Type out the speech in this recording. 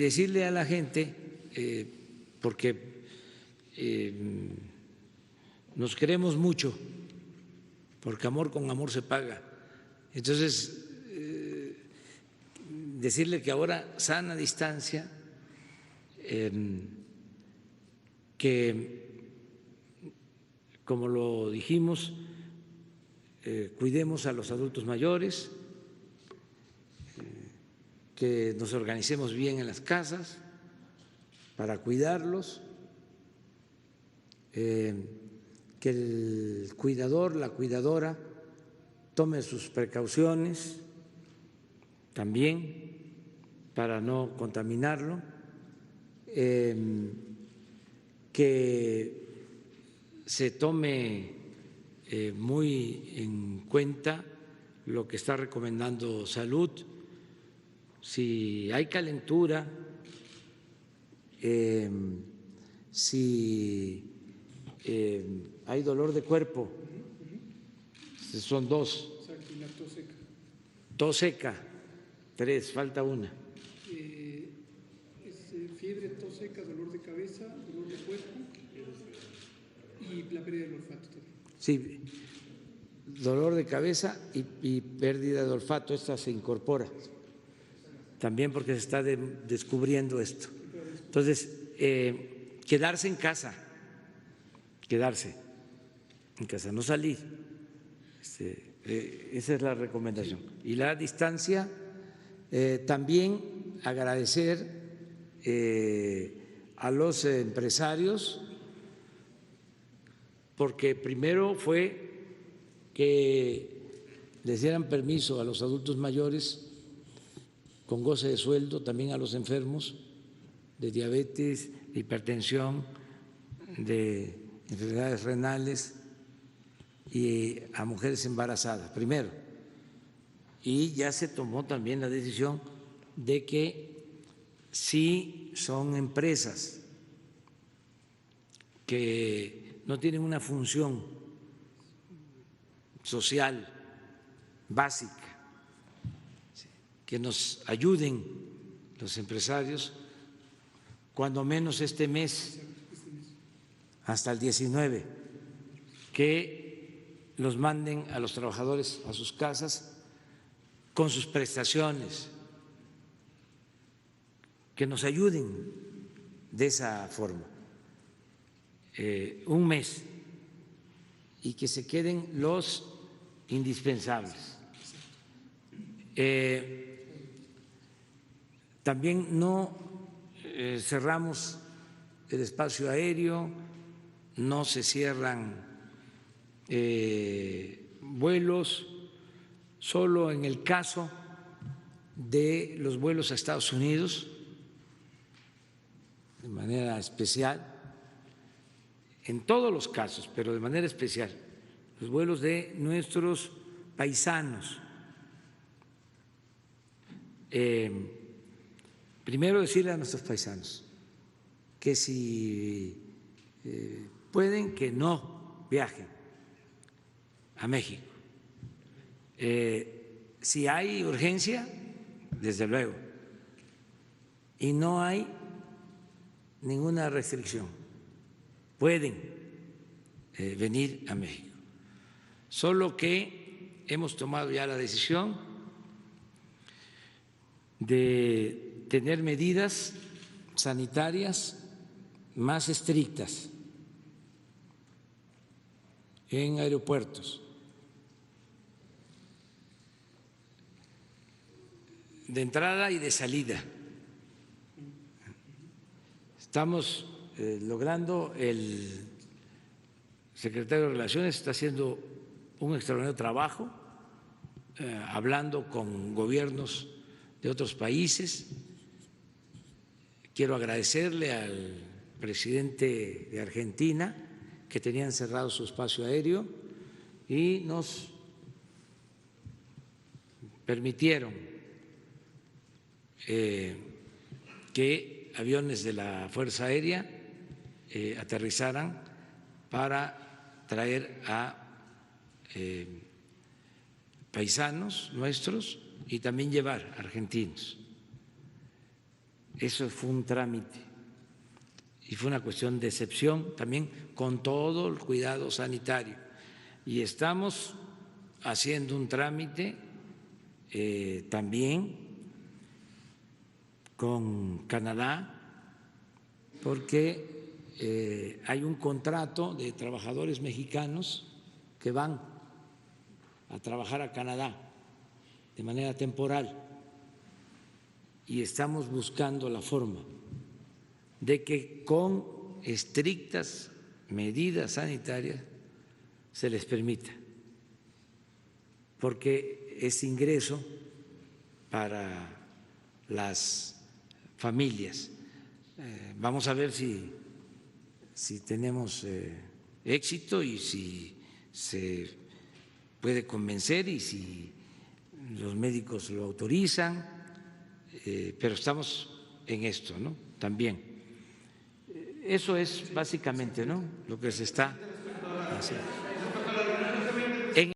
Decirle a la gente, porque nos queremos mucho, porque amor con amor se paga. Entonces, decirle que ahora sana distancia, que como lo dijimos, cuidemos a los adultos mayores, que nos organicemos bien en las casas para cuidarlos, que el cuidador, la cuidadora tome sus precauciones también para no contaminarlo, que se tome muy en cuenta lo que está recomendando Salud. Si hay calentura, si hay dolor de cuerpo, son dos. Exacto, y la tos seca. Tos seca, 3, falta una. Fiebre, tos seca, dolor de cabeza, dolor de cuerpo y la pérdida del olfato también. Sí, dolor de cabeza y pérdida de olfato, esta se incorpora también porque se está descubriendo esto. Entonces, quedarse en casa, no salir. Esa es la recomendación. Y la distancia, también agradecer a los empresarios, porque primero fue que les dieran permiso a los adultos mayores con goce de sueldo, también a los enfermos de diabetes, de hipertensión, de enfermedades renales y a mujeres embarazadas, primero. Y ya se tomó también la decisión de que si son empresas que no tienen una función social básica, que nos ayuden los empresarios, cuando menos este mes, hasta el 19, que los manden a los trabajadores a sus casas con sus prestaciones, que nos ayuden de esa forma, un mes, y que se queden los indispensables. También no cerramos el espacio aéreo, no se cierran vuelos, solo en el caso de los vuelos a Estados Unidos, de manera especial, en todos los casos, pero de manera especial, los vuelos de nuestros paisanos. Primero decirle a nuestros paisanos que si pueden, que no viajen a México. Si hay urgencia, desde luego, y no hay ninguna restricción, pueden venir a México. Solo que hemos tomado ya la decisión de tener medidas sanitarias más estrictas en aeropuertos, de entrada y de salida. Estamos logrando, el secretario de Relaciones está haciendo un extraordinario trabajo, hablando con gobiernos de otros países. Quiero agradecerle al presidente de Argentina, que tenían cerrado su espacio aéreo y nos permitieron que aviones de la Fuerza Aérea aterrizaran para traer a paisanos nuestros y también llevar argentinos. eso fue un trámite y fue una cuestión de excepción también con todo el cuidado sanitario. Y estamos haciendo un trámite también con Canadá porque hay un contrato de trabajadores mexicanos que van a trabajar a Canadá de manera temporal y estamos buscando la forma de que con estrictas medidas sanitarias se les permita, porque es ingreso para las familias. Vamos a ver si tenemos éxito y si se puede convencer y si los médicos lo autorizan, pero estamos en esto, ¿no? También. Eso es básicamente, ¿no?, lo que se está haciendo.